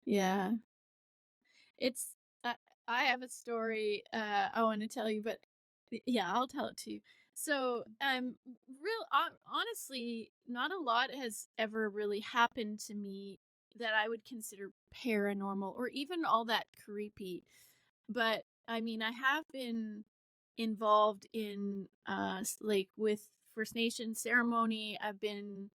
Yeah. It's I have a story I want to tell you, but yeah, I'll tell it to you. So, honestly, not a lot has ever really happened to me that I would consider paranormal or even all that creepy. But I mean, I have been involved in like with First Nation ceremony. I've been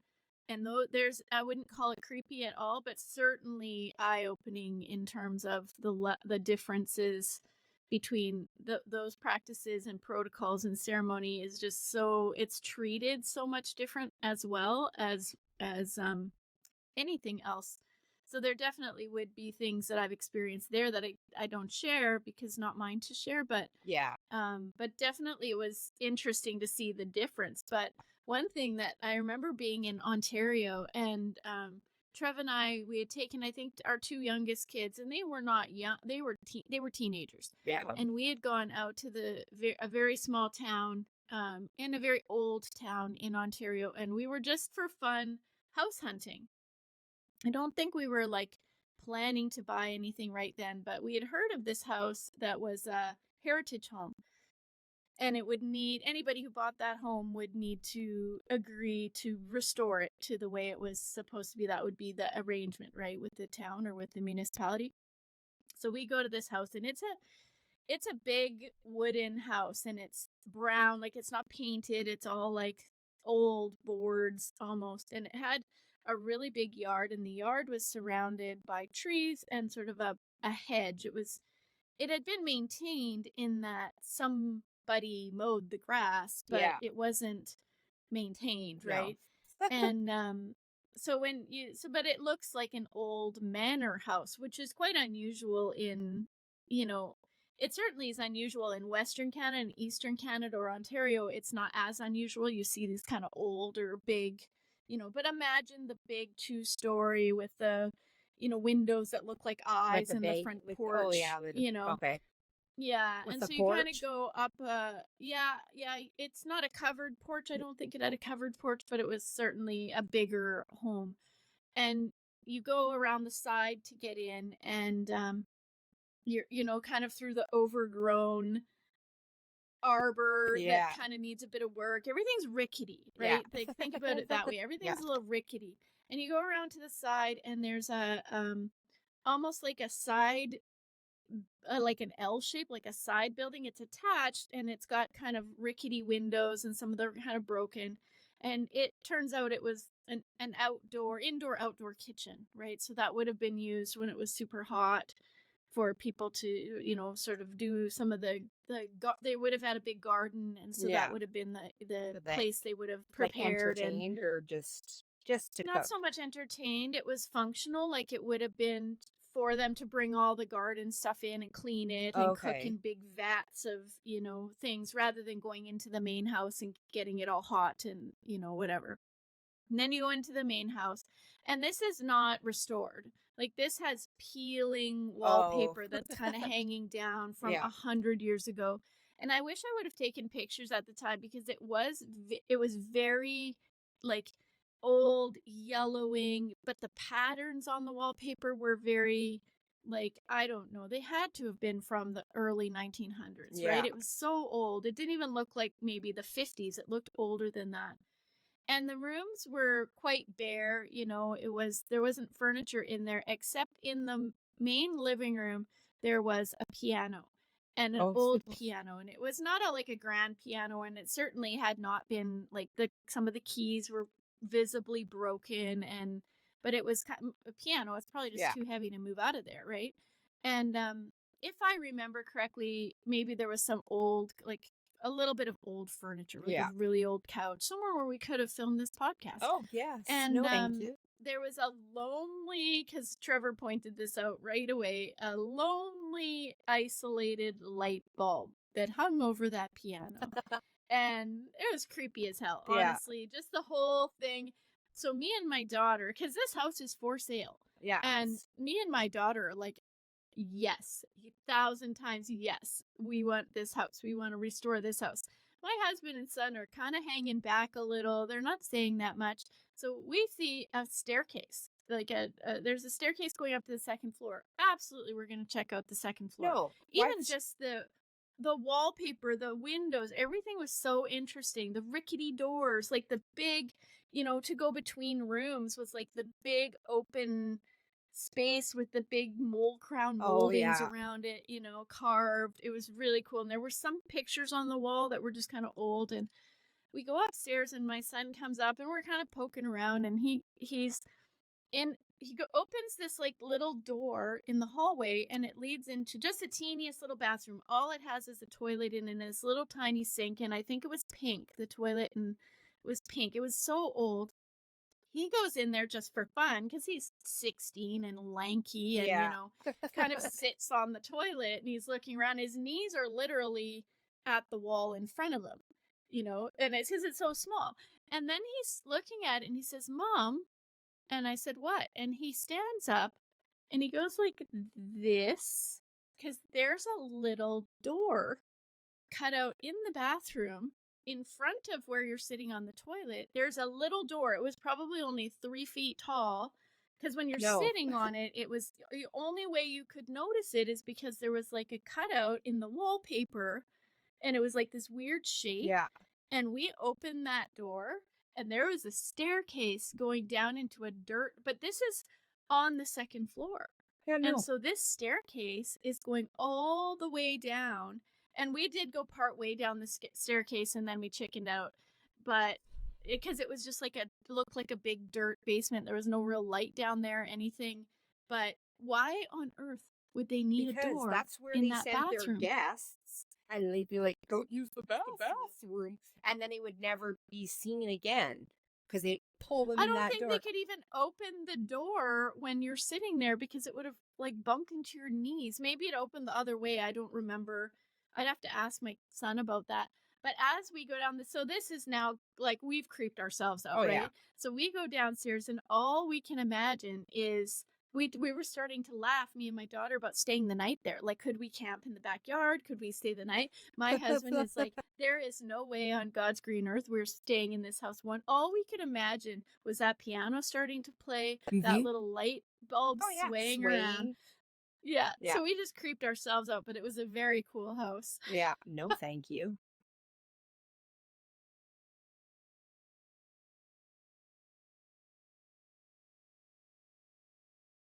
and though there's I wouldn't call it creepy at all, but certainly eye-opening in terms of the differences between those practices and protocols and ceremony is just so it's treated so much different as well as anything else. So there definitely would be things that I've experienced there that I don't share because not mine to share, Yeah. but definitely it was interesting to see the difference. But one thing that I remember being in Ontario and Trev and we had taken, I think, our two youngest kids, and they were not young; they were teenagers, Yeah. and we had gone out to a very small town, in a very old town in Ontario, and we were just for fun house hunting. I don't think we were like planning to buy anything right then, but we had heard of this house that was a heritage home, and it would need anybody who bought that home would need to agree to restore it to the way it was supposed to be. That would be the arrangement, right, with the town or with the municipality. So we go to this house, and it's a big wooden house, and it's brown, like it's not painted, it's all like old boards almost, and it had a really big yard, and the yard was surrounded by trees and sort of a hedge. It had been maintained in that somebody mowed the grass, but Yeah. it wasn't maintained, No. right? And but it looks like an old manor house, which is quite unusual in, you know, it certainly is unusual in Western Canada and Eastern Canada or Ontario. It's not as unusual. You see these kind of older, big, but imagine the big two-story with the, windows that look like With eyes the in the bay front with oh porch, yeah, okay. Yeah, With and the so you kind of porch? go up yeah, it's not a covered porch. I don't think it had a covered porch, but it was certainly a bigger home. And you go around the side to get in, and you're kind of through the overgrown arbor that Yeah. kind of needs a bit of work. Everything's rickety, Yeah. right? Like think about it that way. Yeah. Everything's a little rickety. And you go around to the side, and there's a almost like a side like an L shape, like a side building. It's attached, and it's got kind of rickety windows, and some of them are kind of broken. And it turns out it was an indoor outdoor kitchen, right? So that would have been used when it was super hot for people to, sort of do some of they would have had a big garden, and so that Yeah. would have been the Did they place they would have like prepared. And entertained or just to not cook? so much entertained, it was functional, like, it would have been for them to bring all the garden stuff in and clean it and cook Okay. in big vats of, things rather than going into the main house and getting it all hot and, whatever. And then you go into the main house, and this is not restored. Like, this has peeling Oh. wallpaper that's kinda hanging down from Yeah. 100 years ago, and I wish I would have taken pictures at the time because it was very, like, old, yellowing, but the patterns on the wallpaper were very, like, I don't know, they had to have been from the early 1900s, right? Yeah. It was so old, it didn't even look like maybe the 50s, it looked older than that. And the rooms were quite bare, there wasn't furniture in there except in the main living room there was a piano and an Oh, old piano, and it was not like a grand piano, and it certainly had not been like the some of the keys were visibly broken, and but it was a piano. It's probably just yeah. too heavy to move out of there, right? And if I remember correctly, maybe there was some old, like a little bit of old furniture, like a Yeah. really old couch, somewhere where we could have filmed this podcast. Oh, yes. And No, thank you. there was a lonely, because Trevor pointed this out right away, a lonely, isolated light bulb that hung over that piano. And it was creepy as hell, Yeah. honestly, just the whole thing. So me and my daughter, because this house is for sale, Yeah. and me and my daughter are like, yes, 1,000 times yes. We want this house. We want to restore this house. My husband and son are kind of hanging back a little. They're not saying that much. So we see a staircase there's a staircase going up to the second floor. Absolutely, we're going to check out the second floor. No. Even What? just the wallpaper, the windows, everything was so interesting. The rickety doors, like the big, to go between rooms was like the big open space with the big mole crown Oh, moldings yeah. around it, carved. It was really cool. And there were some pictures on the wall that were just kind of old. And we go upstairs and my son comes up and we're kind of poking around and opens this like little door in the hallway and it leads into just a teeniest little bathroom. All it has is a toilet and this little tiny sink, and I think it was pink, the toilet, and it was pink. It was so old. He goes in there just for fun because he's 16 and lanky and, Yeah. kind of sits on the toilet and he's looking around. His knees are literally at the wall in front of him, and it's because it's so small. And then he's looking at it and he says, "Mom," and I said, "What?" And he stands up and he goes like this because there's a little door cut out in the bathroom in front of where you're sitting on the toilet. There's a little door. It was probably only 3 feet tall because when you're No. sitting on it, it was the only way you could notice it is because there was like a cutout in the wallpaper and it was like this weird shape. Yeah. And we opened that door and there was a staircase going down into a dirt, but this is on the second floor. Yeah, no. And so this staircase is going all the way down. And we did go part way down the staircase and then we chickened out. But because it was just looked like a big dirt basement. There was no real light down there or anything. But why on earth would they need a door that's where in they that sent bathroom? their guests. And they'd be like, "Don't use the bathroom." And then it would never be seen again because they pull them I in don't that think door. they could even open the door when you're sitting there because it would have like bumped into your knees. Maybe it opened the other way. I don't remember. I'd have to ask my son about that. But as we go down so this is now like we've creeped ourselves out, Oh, right? yeah. So we go downstairs and all we can imagine is we were starting to laugh, me and my daughter, about staying the night there. Like, could we camp in the backyard? Could we stay the night? My husband is like, there is no way on God's green earth we're staying in this house. All we could imagine was that piano starting to play, that little light bulb swaying around. Yeah. So we just creeped ourselves out, but it was a very cool house. Yeah. No, thank you.